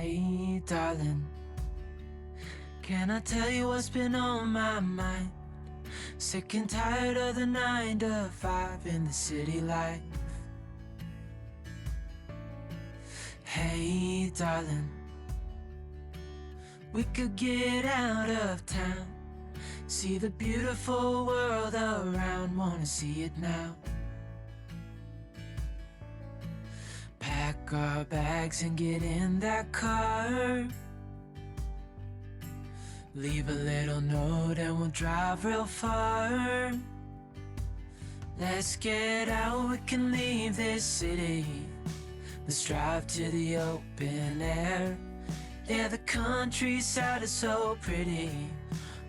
Hey, darling, can I tell you what's been on my mind? Sick and tired of the 9 to 5 in the city life. Hey, darling, we could get out of town, see the beautiful world around, wanna see it now. Pack our bags and get in that car. Leave a little note and we'll drive real far. Let's get out, we can leave this city. Let's drive to the open air. Yeah, the countryside is so pretty,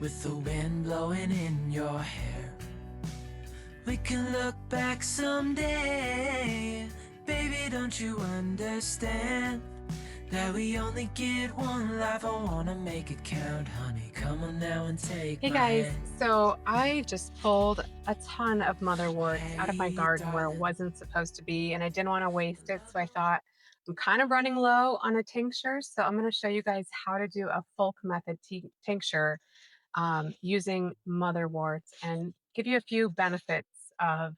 with the wind blowing in your hair. We can look back someday. Baby, don't you understand that we only get one life? I wanna make it count, honey. Come on now and take Hey my guys, hand. so I just pulled a ton of motherwort out of my Hey, garden where it darling. wasn't supposed to be, and I didn't want to waste it. So I thought I'm kind of running low on a tincture. So I'm going to show you guys how to do a folk method tincture using motherwort and give you a few benefits of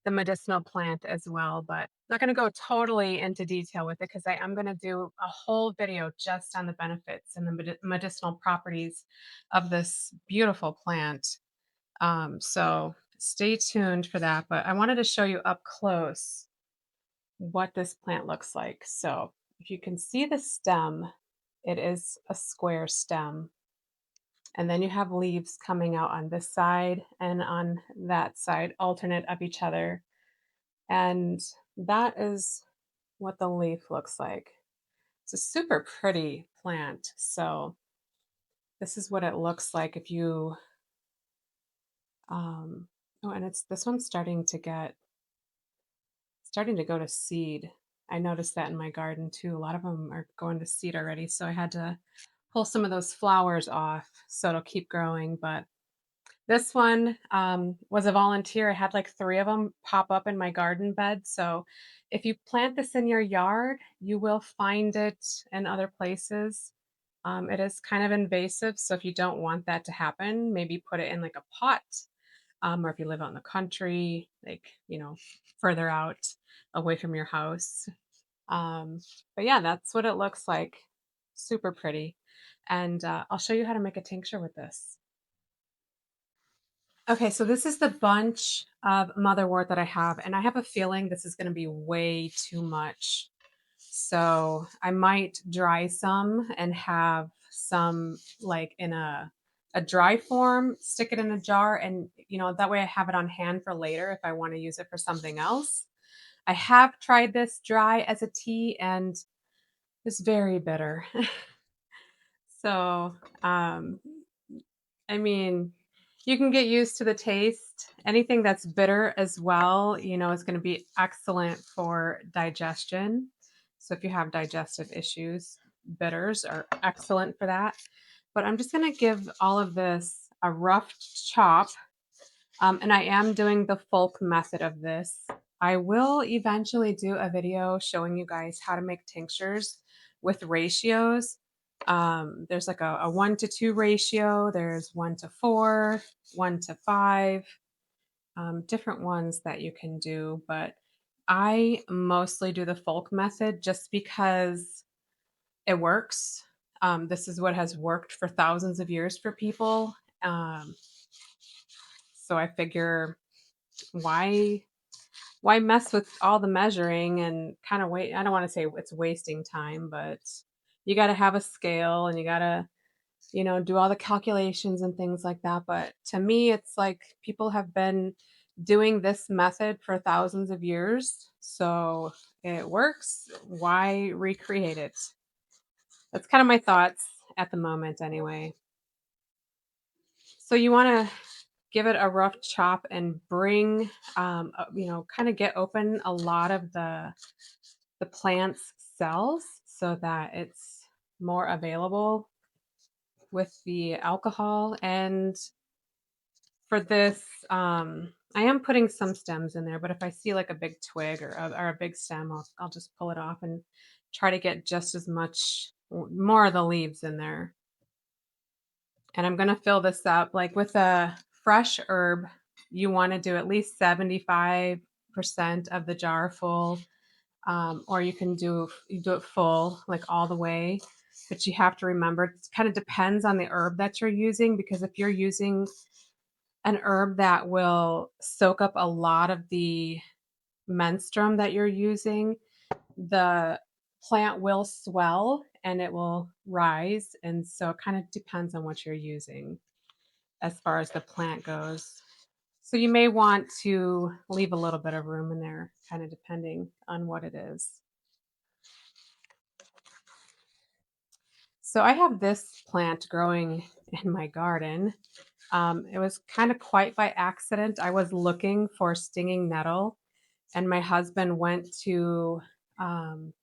the medicinal plant as well, but not going to go totally into detail with it because I am going to do a whole video just on the benefits and the medicinal properties of this beautiful plant. So stay tuned for that. But I wanted to show you up close what this plant looks like. So if you can see the stem, it is a square stem. And then you have leaves coming out on this side and on that side, alternate of each other. And that is what the leaf looks like. It's a super pretty plant. So this is what it looks like if you oh, and it's this one's starting to go to seed. I noticed that in my garden too. A lot of them are going to seed already. So I had to pull some of those flowers off so it'll keep growing. But this one was a volunteer. I had like three of them pop up in my garden bed. So if you plant this in your yard, you will find it in other places. It is kind of invasive. So if you don't want that to happen, maybe put it in like a pot, or if you live out in the country, like, further out away from your house. Um, but yeah, that's what it looks like. Super pretty. And I'll show you how to make a tincture with this. Okay, so this is the bunch of motherwort that I have, and I have a feeling this is going to be way too much. So I might dry some and have some like in a dry form, stick it in a jar, and that way I have it on hand for later if I want to use it for something else. I have tried this dry as a tea and it's very bitter. So, um, I mean, you can get used to the taste. Anything that's bitter as well, is going to be excellent for digestion. So if you have digestive issues, bitters are excellent for that. But I'm just going to give all of this a rough chop. And I am doing the folk method of this. I will eventually do a video showing you guys how to make tinctures with ratios. There's like a 1 to 2 ratio, there's 1 to 4, 1 to 5, different ones that you can do. But I mostly do the folk method just because it works. This is what has worked for thousands of years for people. Um, so I figure why why mess with all the measuring and kind of wait. I don't want to say it's wasting time, but you got to have a scale and you got to, do all the calculations and things like that. But to me, it's like people have been doing this method for thousands of years. So it works. Why recreate it? That's kind of my thoughts at the moment, anyway. So you want to give it a rough chop and bring, kind of get open a lot of the plant's cells so that it's more available with the alcohol. And for this, I am putting some stems in there, but if I see like a big twig or a big stem, I'll just pull it off and try to get just as much more of the leaves in there. And I'm gonna fill this up like with a fresh herb. You want to do at least 75% of the jar full, or you do it full, like all the way. But you have to remember it kind of depends on the herb that you're using, because if you're using an herb that will soak up a lot of the menstruum that you're using, the plant will swell and it will rise. And so it kind of depends on what you're using as far as the plant goes. So you may want to leave a little bit of room in there, kind of depending on what it is. So I have this plant growing in my garden. It was kind of quite by accident. I was looking for stinging nettle, and my husband went to um,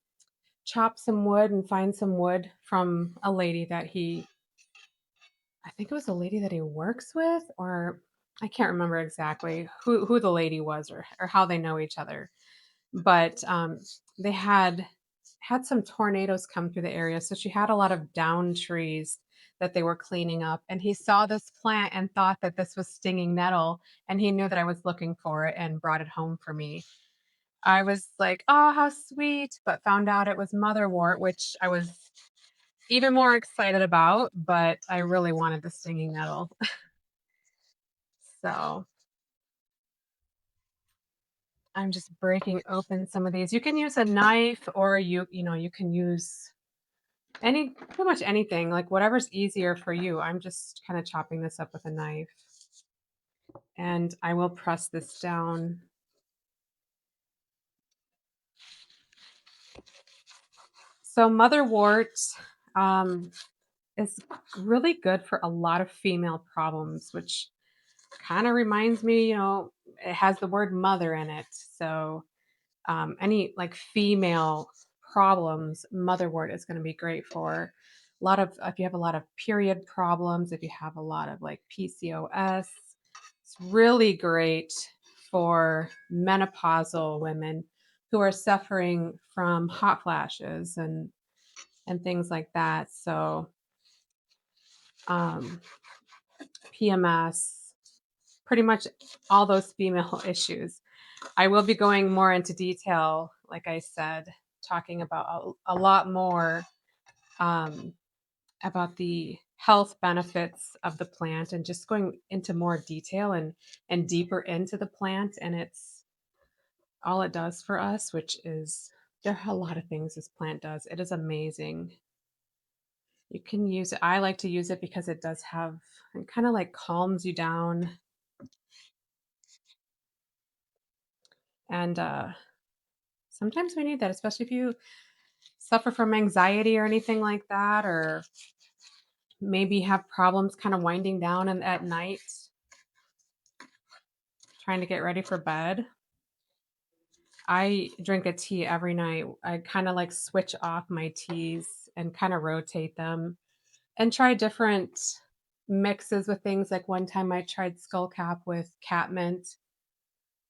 chop some wood and find some wood from a lady that I think it was a lady that he works with, or I can't remember exactly who the lady was, or how they know each other. But they had some tornadoes come through the area, so she had a lot of down trees that they were cleaning up. And he saw this plant and thought that this was stinging nettle, and he knew that I was looking for it and brought it home for me. I was like, "Oh, how sweet," but found out it was motherwort, which I was even more excited about, but I really wanted the stinging nettle. So I'm just breaking open some of these. You can use a knife, or you can use pretty much anything, like whatever's easier for you. I'm just kind of chopping this up with a knife, and I will press this down. So motherwort um, is really good for a lot of female problems, which kind of reminds me, it has the word mother in it. So any like female problems, motherwort is going to be great for. A lot of If you have a lot of period problems, if you have a lot of like PCOS, it's really great for menopausal women who are suffering from hot flashes and things like that. So um, PMS, pretty much all those female issues. I will be going more into detail, like I said, talking about a lot more um, about the health benefits of the plant, and just going into more detail and deeper into the plant and its all it does for us, which is there are a lot of things this plant does. It is amazing. You can use it. I like to use it because it does have it kind of like calms you down, and sometimes we need that, especially if you suffer from anxiety or anything like that, or maybe have problems kind of winding down at night, trying to get ready for bed. I drink a tea every night. I kind of like switch off my teas and kind of rotate them and try different mixes with things. Like one time I tried skullcap with catmint,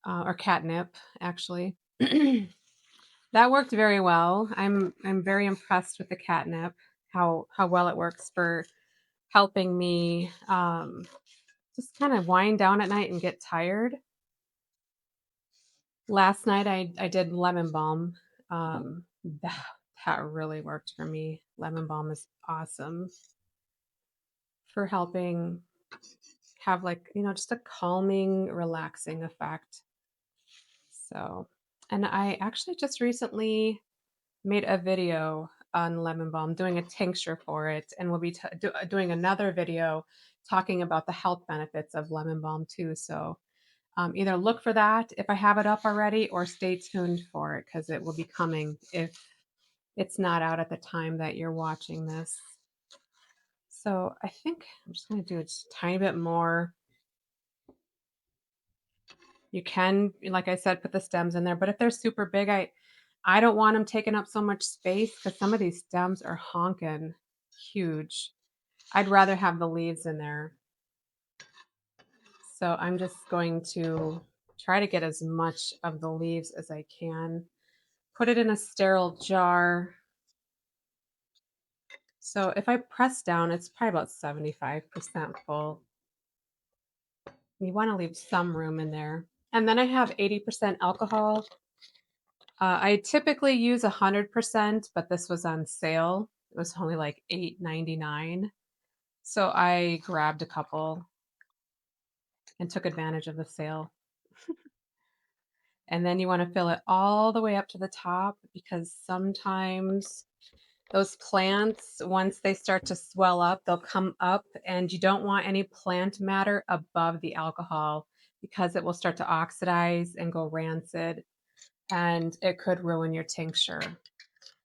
or catnip, actually. That worked very well. I'm very impressed with the catnip, how well it works for helping me just kind of wind down at night and get tired. Last night I did lemon balm. That really worked for me. Lemon balm is awesome for helping have, like, just a calming, relaxing effect. So, and I actually just recently made a video on lemon balm, doing a tincture for it, and we'll be doing another video talking about the health benefits of lemon balm too. So either look for that if I have it up already, or stay tuned for it, because it will be coming if it's not out at the time that you're watching this. So I think I'm just going to do just a tiny bit more. You can, like I said, put the stems in there, but if they're super big, I don't want them taking up so much space, because some of these stems are honking huge. I'd rather have the leaves in there. So I'm just going to try to get as much of the leaves as I can. Put it in a sterile jar. So if I press down, it's probably about 75% full. You want to leave some room in there. And then I have 80% alcohol. I typically use 100%, but this was on sale. It was only like $8.99. So I grabbed a couple and took advantage of the sale. And then you want to fill it all the way up to the top because sometimes those plants, once they start to swell up, they'll come up, and you don't want any plant matter above the alcohol because it will start to oxidize and go rancid, and it could ruin your tincture.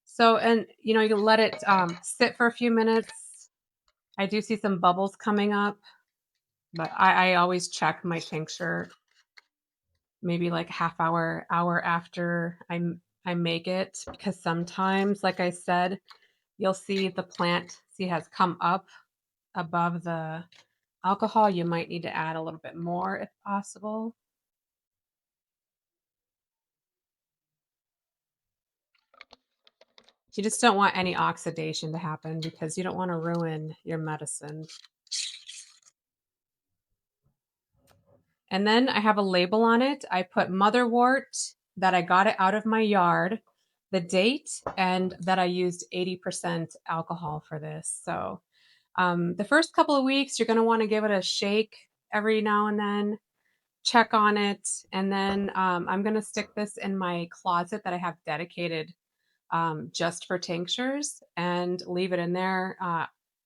So, and you can let it sit for a few minutes. I do see some bubbles coming up, but I always check my tincture maybe like hour after I make it, because sometimes, like I said, you'll see the plant has come up above the alcohol. You might need to add a little bit more if possible. You just don't want any oxidation to happen because you don't want to ruin your medicine. And then I have a label on it. I put Motherwort, that I got it out of my yard, the date, and that I used 80% alcohol for this. So the first couple of weeks, you're going to want to give it a shake every now and then, check on it. And then I'm going to stick this in my closet that I have dedicated just for tinctures, and leave it in there.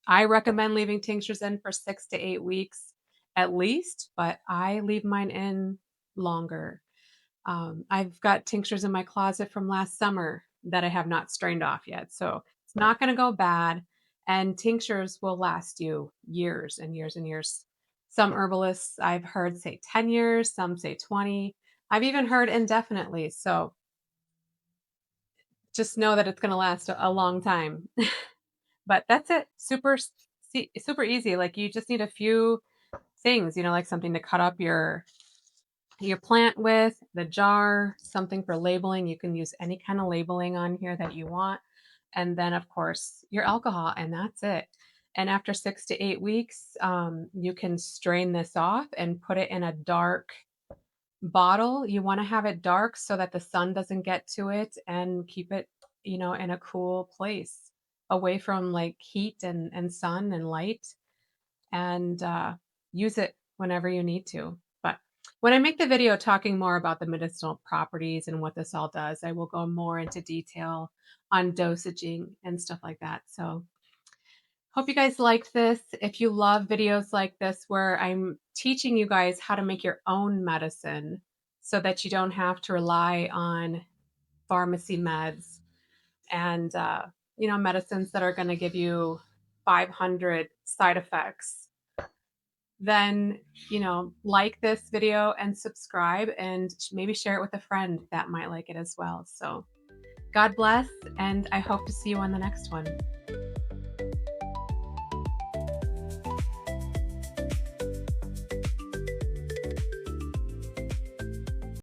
I recommend leaving tinctures in for 6 to 8 weeks at least, but I leave mine in longer. I've got tinctures in my closet from last summer that I have not strained off yet. So it's not going to go bad. And tinctures will last you years and years and years. Some herbalists I've heard say 10 years, some say 20. I've even heard indefinitely. So just know that it's going to last a long time. But that's it. Super easy. Like, you just need a few things, like something to cut up your plant with, the jar, something for labeling. You can use any kind of labeling on here that you want. And then, of course, your alcohol, and that's it. And after 6 to 8 weeks, you can strain this off and put it in a dark bottle. You want to have it dark so that the sun doesn't get to it, and keep it, in a cool place away from like heat and sun and light, and use it whenever you need to. But when I make the video talking more about the medicinal properties and what this all does, I will go more into detail on dosaging and stuff like that. So hope you guys like this. If you love videos like this where I'm teaching you guys how to make your own medicine so that you don't have to rely on pharmacy meds and medicines that are going to give you 500 side effects, then like this video and subscribe, and maybe share it with a friend that might like it as well. So God bless, and I hope to see you on the next one.